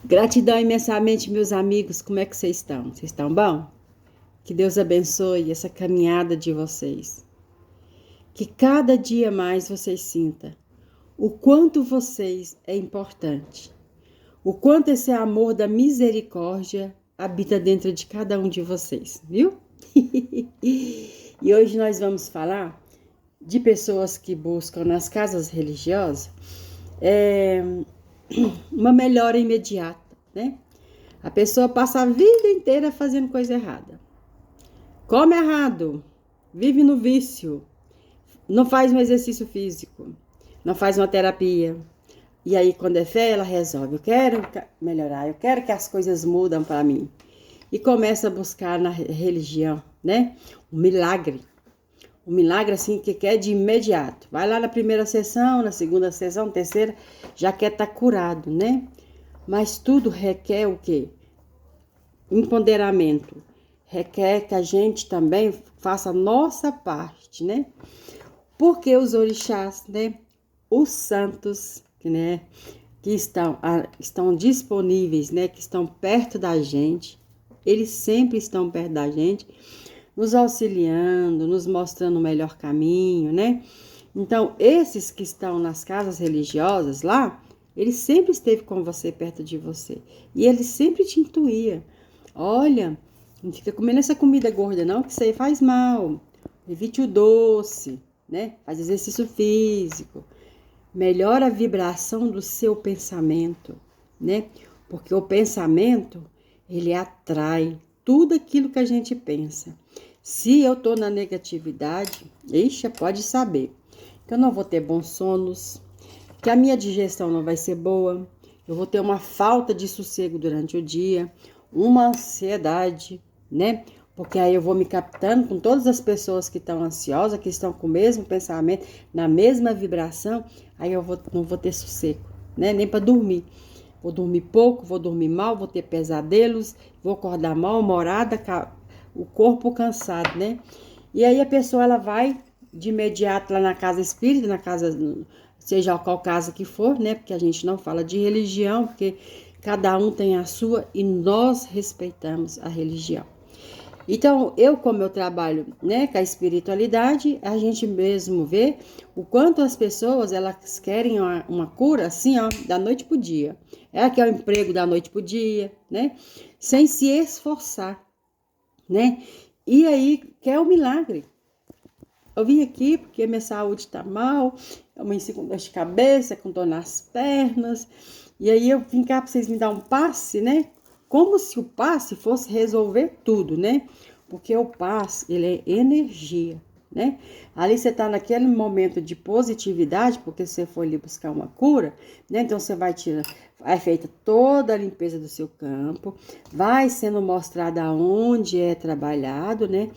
Gratidão imensamente, meus amigos. Como é que vocês estão? Vocês estão bom? Que Deus abençoe essa caminhada de vocês. Que cada dia mais vocês sintam o quanto vocês é importante. O quanto esse amor da misericórdia habita dentro de cada um de vocês, viu? E hoje nós vamos falar de pessoas que buscam nas casas religiosas uma melhora imediata, né? A pessoa passa a vida inteira fazendo coisa errada. Come errado, vive no vício, não faz um exercício físico, não faz uma terapia. E aí, quando é fé, ela resolve: eu quero melhorar, eu quero que as coisas mudem para mim. E começa a buscar na religião, né? Um milagre. Um milagre assim que quer de imediato. Vai lá na primeira sessão, na segunda sessão, terceira, já quer estar curado, né? Mas tudo requer o quê? Empoderamento. Requer que a gente também faça a nossa parte, né? Porque os orixás, né? Os santos, né? Que estão disponíveis, né? Que estão perto da gente. Eles sempre estão perto da gente, nos auxiliando, nos mostrando o melhor caminho, né? Então, esses que estão nas casas religiosas lá, ele sempre esteve com você, perto de você. E ele sempre te intuía. Olha, não fica comendo essa comida gorda não, que isso aí faz mal. Evite o doce, né? Faz exercício físico. Melhora a vibração do seu pensamento, né? Porque o pensamento, ele atrai tudo aquilo que a gente pensa. Se eu tô na negatividade, pode saber que eu não vou ter bons sonos, que a minha digestão não vai ser boa, eu vou ter uma falta de sossego durante o dia, uma ansiedade, né? Porque aí eu vou me captando com todas as pessoas que estão ansiosas, que estão com o mesmo pensamento, na mesma vibração, aí não vou ter sossego, né? Nem para dormir. Vou dormir pouco, vou dormir mal, vou ter pesadelos, vou acordar mal-humorada, o corpo cansado, né? E aí a pessoa, ela vai de imediato lá na casa espírita, na casa, seja qual casa que for, né? Porque a gente não fala de religião, porque cada um tem a sua e nós respeitamos a religião. Então, como eu trabalho, né, com a espiritualidade, a gente mesmo vê o quanto as pessoas, elas querem uma cura assim, ó, da noite pro dia. Ela quer o emprego da noite pro dia, né, sem se esforçar, né, e aí quer o milagre. Eu vim aqui porque minha saúde tá mal, eu amanheci com dor de cabeça, com dor nas pernas, e aí eu vim cá para vocês me dar um passe, né, como se o passe fosse resolver tudo, né? Porque o passe, ele é energia, né? Ali você tá naquele momento de positividade, porque você foi ali buscar uma cura, né? Então você vai tirar, é feita toda a limpeza do seu campo, vai sendo mostrada aonde é trabalhado, né?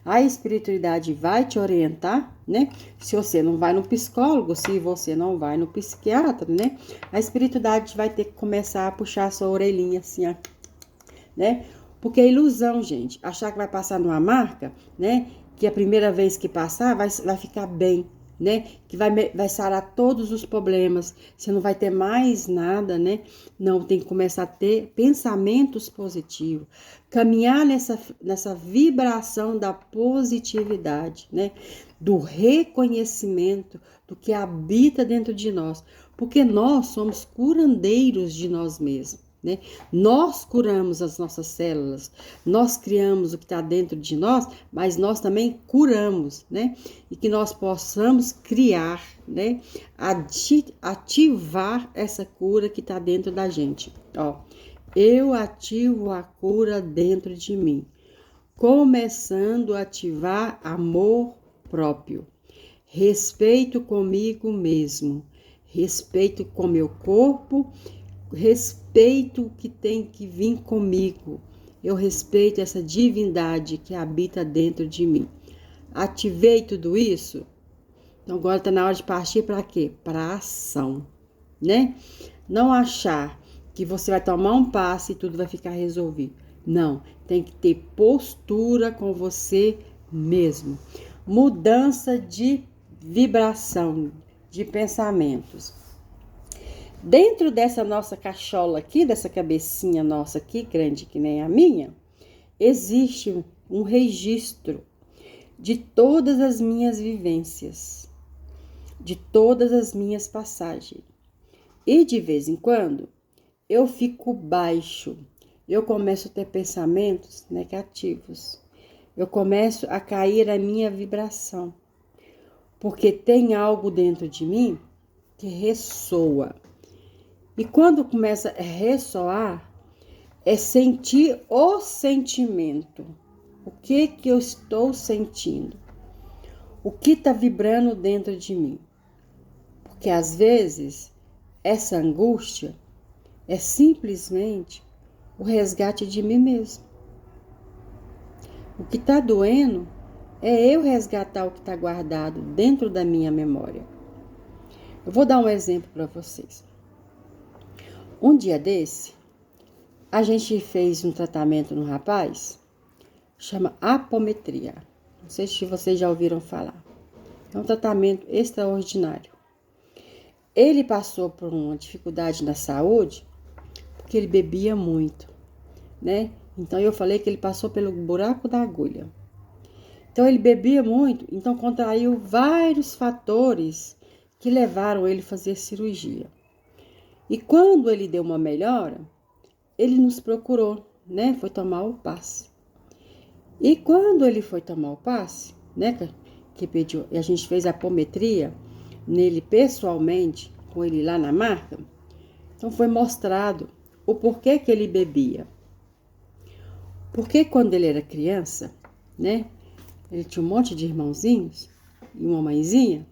A espiritualidade vai te orientar, né? Se você não vai no psicólogo, se você não vai no psiquiatra, né? A espiritualidade vai ter que começar a puxar a sua orelhinha assim, ó, né? Porque é ilusão, gente. Achar que vai passar numa marca, né? Que a primeira vez que passar vai ficar bem, né? Que vai sarar todos os problemas. Você não vai ter mais nada, né? Não, tem que começar a ter pensamentos positivos. Caminhar nessa vibração da positividade, né? Do reconhecimento do que habita dentro de nós. Porque nós somos curandeiros de nós mesmos. Né? Nós curamos as nossas células, nós criamos o que está dentro de nós, mas nós também curamos, né? E que nós possamos criar, né? Ativar essa cura que está dentro da gente. Ó, eu ativo a cura dentro de mim, começando a ativar amor próprio, respeito comigo mesmo, respeito com meu corpo, respeito o que tem que vir comigo. Eu respeito essa divindade que habita dentro de mim. Ativei tudo isso? Então agora está na hora de partir para quê? Para a ação, né? Não achar que você vai tomar um passe e tudo vai ficar resolvido. Não, tem que ter postura com você mesmo. Mudança de vibração, de pensamentos. Dentro dessa nossa cachola aqui, dessa cabecinha nossa aqui, grande que nem a minha, existe um registro de todas as minhas vivências, de todas as minhas passagens. E de vez em quando eu fico baixo, eu começo a ter pensamentos negativos, eu começo a cair a minha vibração, porque tem algo dentro de mim que ressoa. E quando começa a ressoar, é sentir o sentimento. O que eu estou sentindo? O que está vibrando dentro de mim? Porque às vezes essa angústia é simplesmente o resgate de mim mesmo. O que está doendo é eu resgatar o que está guardado dentro da minha memória. Eu vou dar um exemplo para vocês. Um dia desse, a gente fez um tratamento no rapaz, chama apometria. Não sei se vocês já ouviram falar. É um tratamento extraordinário. Ele passou por uma dificuldade na saúde, porque ele bebia muito, né? Então eu falei que ele passou pelo buraco da agulha. Então ele bebia muito, então contraiu vários fatores que levaram ele a fazer cirurgia. E quando ele deu uma melhora, ele nos procurou, né? Foi tomar o passe. E quando ele foi tomar o passe, né? Que pediu, e a gente fez a apometria nele pessoalmente, com ele lá na marca. Então foi mostrado o porquê que ele bebia. Porque quando ele era criança, né? Ele tinha um monte de irmãozinhos e uma mãezinha.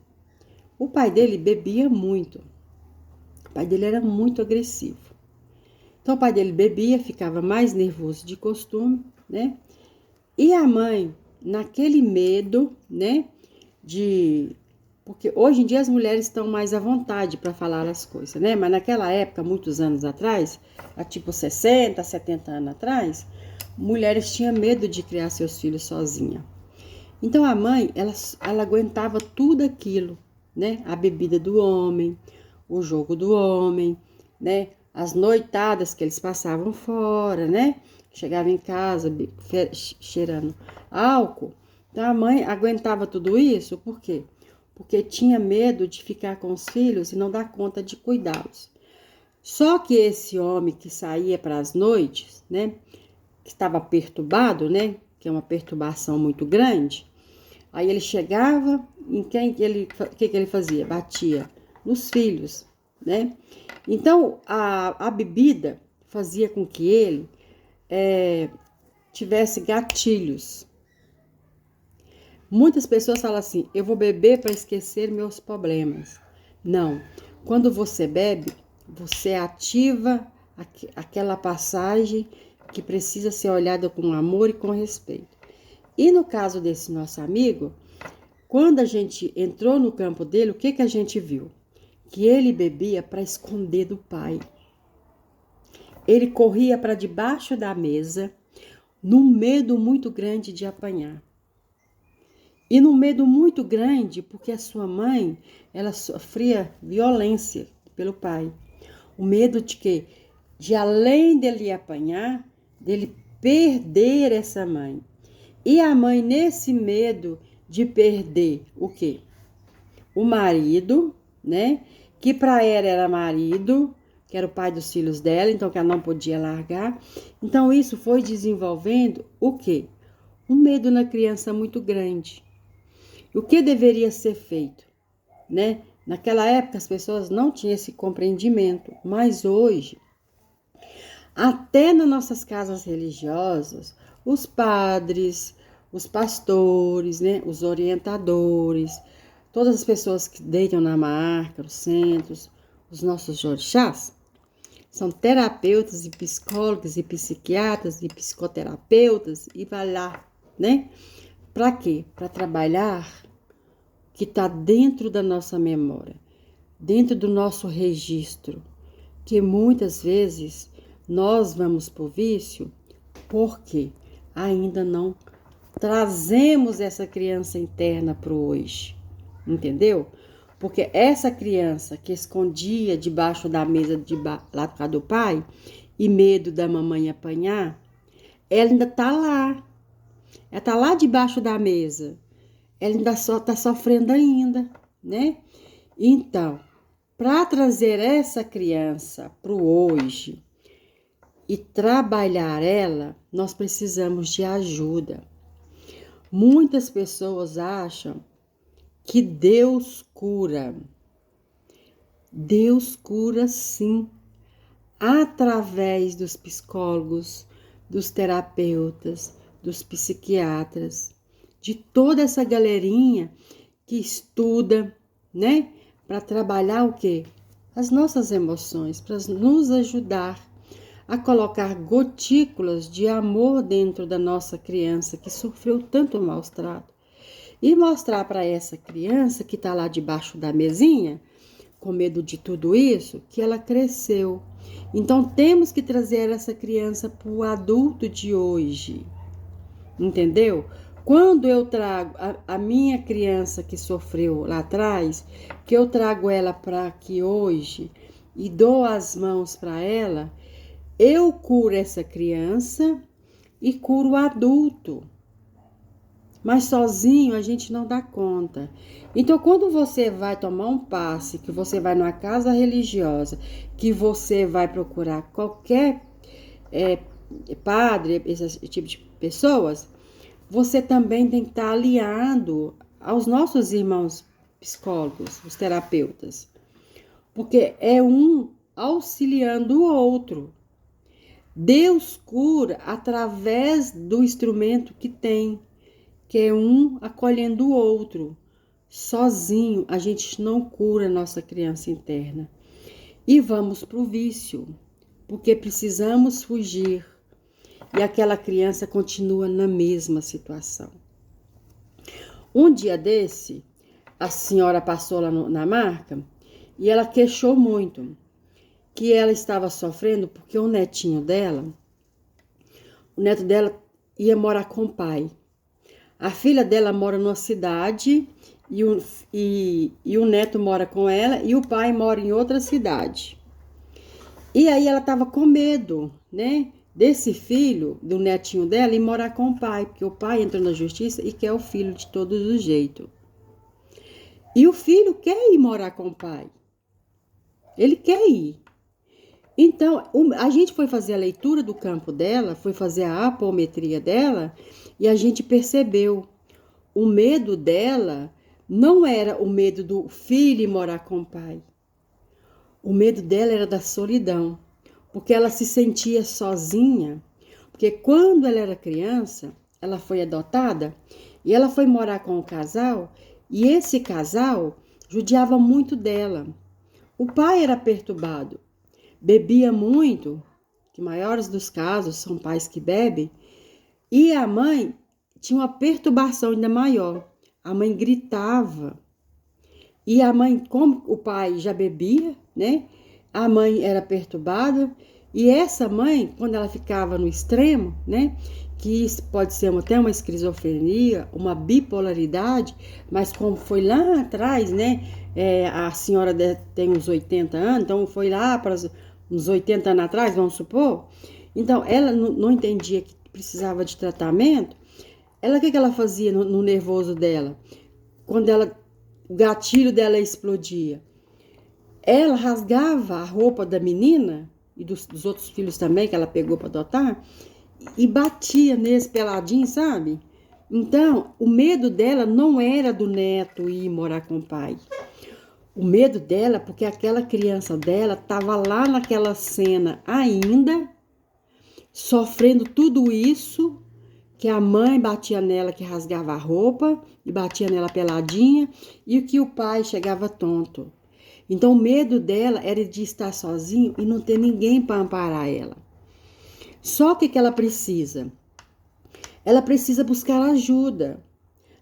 O pai dele bebia muito. O pai dele era muito agressivo. Então o pai dele bebia, ficava mais nervoso de costume, né? E a mãe, naquele medo, né? Porque hoje em dia as mulheres estão mais à vontade para falar as coisas, né? Mas naquela época, muitos anos atrás, há tipo 60, 70 anos atrás, mulheres tinham medo de criar seus filhos sozinha. Então a mãe, ela aguentava tudo aquilo, né? A bebida do homem, o jogo do homem, né? As noitadas que eles passavam fora, né? Chegava em casa cheirando álcool. Então a mãe aguentava tudo isso, por quê? Porque tinha medo de ficar com os filhos e não dar conta de cuidá-los. Só que esse homem que saía para as noites, né? Que estava perturbado, né? Que é uma perturbação muito grande. Aí ele chegava, o que ele fazia? Batia nos filhos, né? Então, a bebida fazia com que ele tivesse gatilhos. Muitas pessoas falam assim, eu vou beber para esquecer meus problemas. Não, quando você bebe, você ativa aquela passagem que precisa ser olhada com amor e com respeito. E no caso desse nosso amigo, quando a gente entrou no campo dele, o que a gente viu? Que ele bebia para esconder do pai. Ele corria para debaixo da mesa, num medo muito grande de apanhar. E num medo muito grande, porque a sua mãe, ela sofria violência pelo pai. O medo de quê? De além dele apanhar, dele perder essa mãe. E a mãe, nesse medo de perder o quê? O marido, né? Que para ela era marido, que era o pai dos filhos dela, então que ela não podia largar. Então isso foi desenvolvendo o quê? Um medo na criança muito grande. O que deveria ser feito, né? Naquela época as pessoas não tinham esse compreendimento, mas hoje, até nas nossas casas religiosas, os padres, os pastores, né? Os orientadores, todas as pessoas que deitam na marca, os centros, os nossos orixás, são terapeutas e psicólogos e psiquiatras e psicoterapeutas e vai lá, né? Para quê? Para trabalhar que está dentro da nossa memória, dentro do nosso registro, que muitas vezes nós vamos para o vício porque ainda não trazemos essa criança interna para o hoje, entendeu? Porque essa criança que escondia debaixo da mesa lá do do pai, e medo da mamãe apanhar, ela ainda tá lá. Ela tá lá debaixo da mesa. Ela ainda tá sofrendo ainda, né? Então, para trazer essa criança para o hoje e trabalhar ela, nós precisamos de ajuda. Muitas pessoas acham que Deus cura. Deus cura sim, através dos psicólogos, dos terapeutas, dos psiquiatras, de toda essa galerinha que estuda, né? Para trabalhar o quê? As nossas emoções, para nos ajudar a colocar gotículas de amor dentro da nossa criança que sofreu tanto maus trato. E mostrar para essa criança que está lá debaixo da mesinha, com medo de tudo isso, que ela cresceu. Então temos que trazer essa criança para o adulto de hoje. Entendeu? Quando eu trago a minha criança que sofreu lá atrás, que eu trago ela para aqui hoje e dou as mãos para ela, eu curo essa criança e curo o adulto. Mas sozinho a gente não dá conta. Então, quando você vai tomar um passe, que você vai numa casa religiosa, que você vai procurar qualquer padre, esse tipo de pessoas, você também tem que estar aliado aos nossos irmãos psicólogos, os terapeutas. Porque é um auxiliando o outro. Deus cura através do instrumento que tem, que é um acolhendo o outro. Sozinho a gente não cura nossa criança interna. E vamos para o vício, porque precisamos fugir. E aquela criança continua na mesma situação. Um dia desse, a senhora passou lá na marca e ela queixou muito que ela estava sofrendo porque o neto dela ia morar com o pai. A filha dela mora numa cidade e o neto mora com ela e o pai mora em outra cidade. E aí ela estava com medo, né? Desse filho, do netinho dela, ir morar com o pai, porque o pai entrou na justiça e quer o filho de todos os jeitos. E o filho quer ir morar com o pai. Ele quer ir. Então, a gente foi fazer a leitura do campo dela, foi fazer a apometria dela, e a gente percebeu, o medo dela não era o medo do filho ir morar com o pai. O medo dela era da solidão, porque ela se sentia sozinha, porque quando ela era criança, ela foi adotada e ela foi morar com o casal, e esse casal judiava muito dela. O pai era perturbado, bebia muito, que maiores dos casos são pais que bebem, e a mãe tinha uma perturbação ainda maior. A mãe gritava. E a mãe, como o pai já bebia, né? A mãe era perturbada. E essa mãe, quando ela ficava no extremo, né? Que isso pode ser até uma esquizofrenia, uma bipolaridade, mas como foi lá atrás, né? A senhora tem uns 80 anos, então foi lá para uns 80 anos atrás, vamos supor. Então, ela não entendia que precisava de tratamento. O que ela fazia no nervoso dela? Quando o gatilho dela explodia, ela rasgava a roupa da menina e dos outros filhos também que ela pegou para adotar e batia nesse peladinho, sabe? Então, o medo dela não era do neto ir morar com o pai. O medo dela, porque aquela criança dela estava lá naquela cena ainda, sofrendo tudo isso, que a mãe batia nela, que rasgava a roupa, e batia nela peladinha, e que o pai chegava tonto. Então, o medo dela era de estar sozinho e não ter ninguém para amparar ela. Só que ela precisa? Ela precisa buscar ajuda.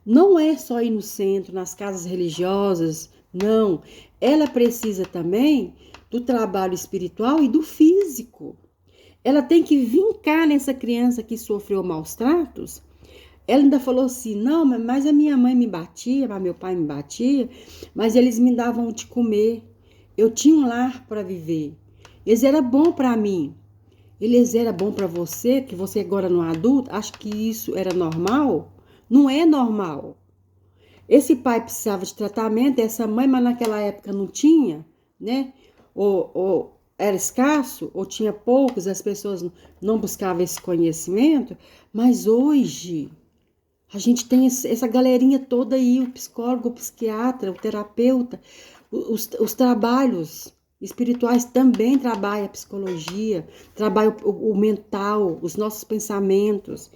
Não é só ir no centro, nas casas religiosas, não. Ela precisa também do trabalho espiritual e do físico. Ela tem que vincar nessa criança que sofreu maus tratos, Ela ainda falou assim, não, mas a minha mãe me batia, mas meu pai me batia, mas eles me davam de comer. Eu tinha um lar para viver. Eles eram bons para mim. Eles eram bons para você, que você agora não é adulto, acha que isso era normal? Não é normal. Esse pai precisava de tratamento, essa mãe, mas naquela época não tinha, né? Ou era escasso, ou tinha poucos, as pessoas não buscavam esse conhecimento. Mas hoje, a gente tem essa galerinha toda aí, o psicólogo, o psiquiatra, o terapeuta, os trabalhos espirituais também trabalham a psicologia, trabalham o mental, os nossos pensamentos.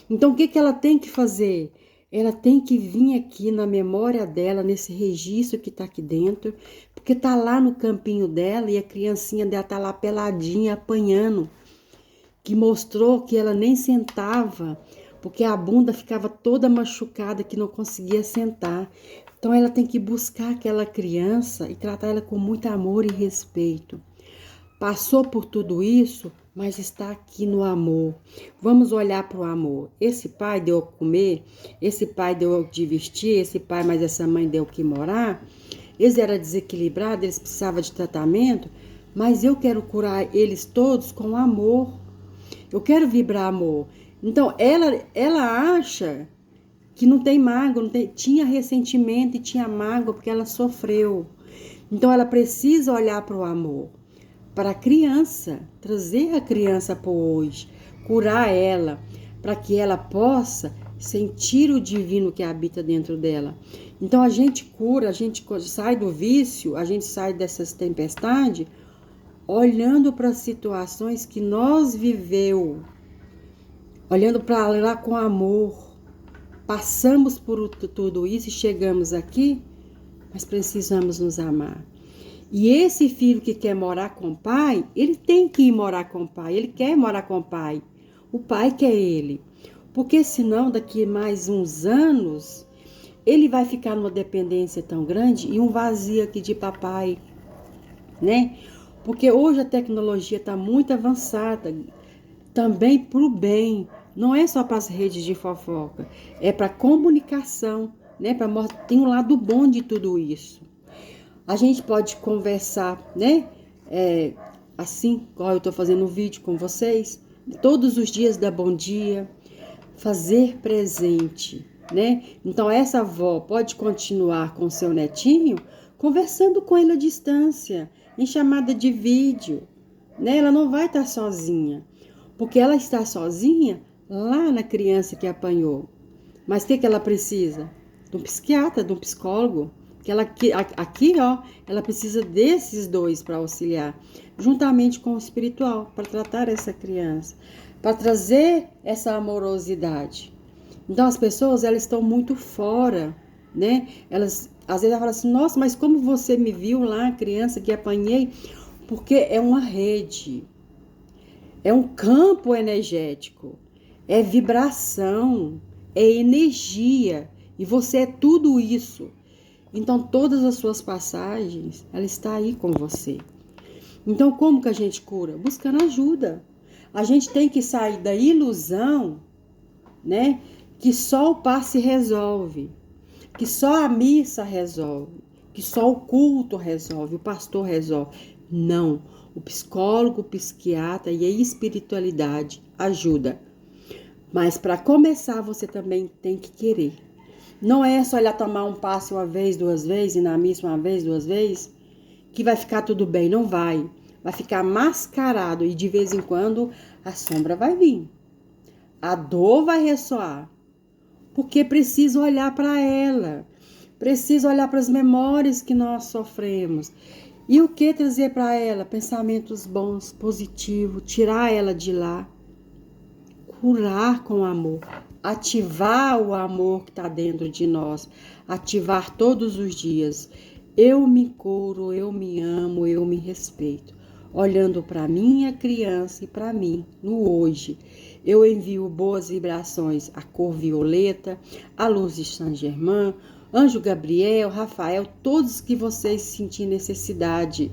Então, o que que ela tem que fazer? Ela tem que vir aqui na memória dela, nesse registro que está aqui dentro, porque está lá no campinho dela e a criancinha dela está lá peladinha, apanhando, que mostrou que ela nem sentava, porque a bunda ficava toda machucada, que não conseguia sentar. Então ela tem que buscar aquela criança e tratar ela com muito amor e respeito. Passou por tudo isso, mas está aqui no amor. Vamos olhar para o amor. Esse pai deu o que comer, esse pai deu o que vestir, esse pai, mas essa mãe deu o que morar. Eles eram desequilibrados, eles precisavam de tratamento, mas eu quero curar eles todos com amor. Eu quero vibrar amor. Então, ela acha que não tem mágoa, tinha ressentimento e tinha mágoa porque ela sofreu. Então, ela precisa olhar para o amor, para a criança, trazer a criança para hoje, curar ela, para que ela possa sentir o divino que habita dentro dela. Então, a gente cura, a gente sai do vício, a gente sai dessas tempestades, olhando para as situações que nós viveu, olhando para lá com amor. Passamos por tudo isso e chegamos aqui, mas precisamos nos amar. E esse filho que quer morar com o pai, ele tem que ir morar com o pai, ele quer morar com o pai quer ele. Porque senão, daqui mais uns anos, ele vai ficar numa dependência tão grande e um vazio aqui de papai, né? Porque hoje a tecnologia está muito avançada, também para o bem, não é só para as redes de fofoca, é para comunicação, né? Tem um lado bom de tudo isso. A gente pode conversar, né? Assim, igual eu estou fazendo um vídeo com vocês, todos os dias dar bom dia, fazer presente, né? Então essa avó pode continuar com seu netinho conversando com ele à distância, em chamada de vídeo, né? Ela não vai estar sozinha, porque ela está sozinha lá na criança que apanhou. Mas o que ela precisa? De um psiquiatra, de um psicólogo. Aqui, ó, ela precisa desses dois para auxiliar, juntamente com o espiritual, para tratar essa criança, para trazer essa amorosidade. Então, as pessoas, elas estão muito fora, né? Às vezes, elas falam assim, nossa, mas como você me viu lá, criança que apanhei? Porque é uma rede, é um campo energético, é vibração, é energia, e você é tudo isso. Então, todas as suas passagens, ela está aí com você. Então, como que a gente cura? Buscando ajuda. A gente tem que sair da ilusão, né? Que só o passe resolve, que só a missa resolve, que só o culto resolve, o pastor resolve. Não, o psicólogo, o psiquiatra e a espiritualidade ajuda. Mas para começar, você também tem que querer. Não é só ir lá tomar um passe uma vez, duas vezes, e na missa uma vez, duas vezes, que vai ficar tudo bem. Não vai. Vai ficar mascarado e de vez em quando a sombra vai vir. A dor vai ressoar. Porque precisa olhar para ela. Precisa olhar para as memórias que nós sofremos. E o que trazer para ela? Pensamentos bons, positivos, tirar ela de lá. Curar com amor. Ativar o amor que está dentro de nós, ativar todos os dias. Eu me curo, eu me amo, eu me respeito. Olhando para minha criança e para mim, no hoje. Eu envio boas vibrações, a cor violeta, a luz de Saint Germain, Anjo Gabriel, Rafael, todos que vocês sentirem necessidade.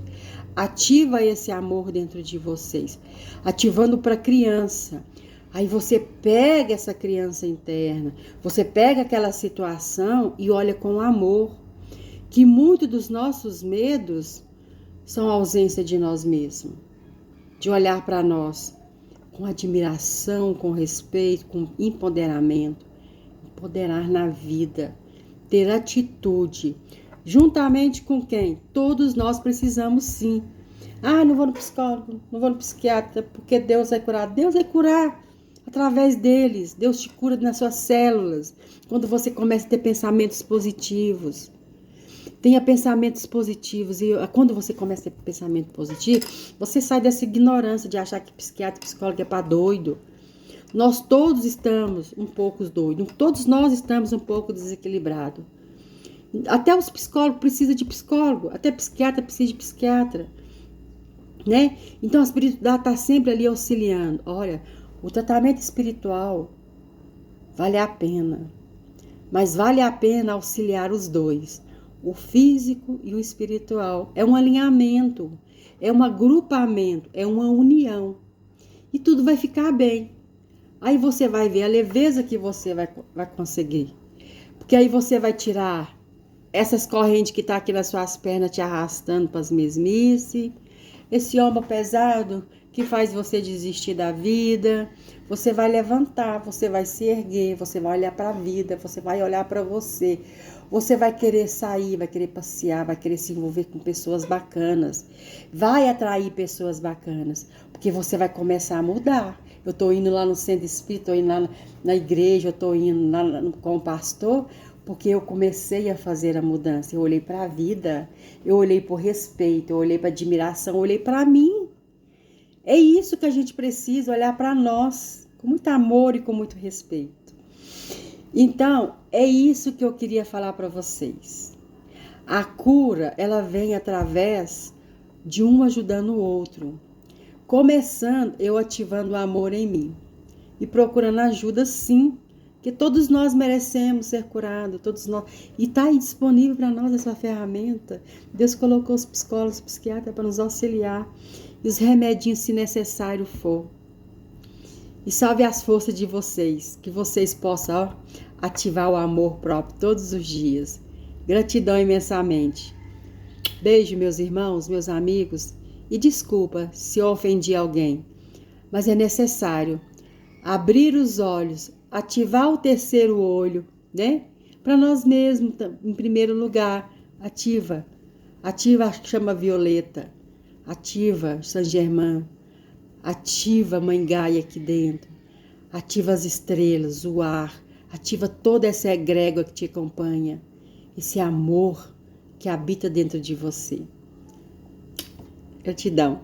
Ativa esse amor dentro de vocês, ativando para a criança. Aí você pega essa criança interna, você pega aquela situação e olha com amor, que muito dos nossos medos são a ausência de nós mesmos, de olhar para nós com admiração, com respeito, com empoderamento, empoderar na vida, ter atitude, juntamente com quem? Todos nós precisamos sim. Ah, não vou no psicólogo, não vou no psiquiatra, porque Deus vai curar. Deus vai curar através deles. Deus te cura nas suas células, quando você começa a ter pensamentos positivos. Tenha pensamentos positivos, e quando você começa a ter pensamento positivo, você sai dessa ignorância de achar que psiquiatra e psicólogo é para doido. Nós todos estamos um pouco doidos, todos nós estamos um pouco desequilibrados. Até os psicólogos precisam de psicólogo, até psiquiatra precisa de psiquiatra, né? Então a espiritualidade está sempre ali auxiliando. Olha, o tratamento espiritual vale a pena, mas vale a pena auxiliar os dois. O físico e o espiritual. É um alinhamento, é um agrupamento, é uma união. E tudo vai ficar bem. Aí você vai ver a leveza que você vai conseguir. Porque aí você vai tirar essas correntes que estão aqui nas suas pernas te arrastando para as mesmices. Esse ombro pesado que faz você desistir da vida. Você vai levantar, você vai se erguer, você vai olhar para a vida, você vai olhar para você. Você vai querer sair, vai querer passear, vai querer se envolver com pessoas bacanas. Vai atrair pessoas bacanas, porque você vai começar a mudar. Eu estou indo lá no centro espírita, estou indo lá na igreja, eu estou indo lá com o pastor, porque eu comecei a fazer a mudança. Eu olhei para a vida, eu olhei por respeito, eu olhei para admiração, eu olhei para mim. É isso que a gente precisa, olhar para nós, com muito amor e com muito respeito. Então, é isso que eu queria falar para vocês. A cura, ela vem através de um ajudando o outro. Começando eu ativando o amor em mim e procurando ajuda, sim, que todos nós merecemos ser curados, todos nós. E está aí disponível para nós essa ferramenta. Deus colocou os psicólogos, os psiquiatras para nos auxiliar, e os remedinhos, se necessário for. E salve as forças de vocês, que vocês possam ativar o amor próprio todos os dias. Gratidão imensamente. Beijo, meus irmãos, meus amigos, e desculpa se eu ofendi alguém, mas é necessário abrir os olhos, ativar o terceiro olho, né? Para nós mesmos, em primeiro lugar, ativa a chama violeta, ativa Saint Germain, ativa a Mãe Gaia aqui dentro, ativa as estrelas, o ar, ativa toda essa egrégora que te acompanha, esse amor que habita dentro de você. Gratidão.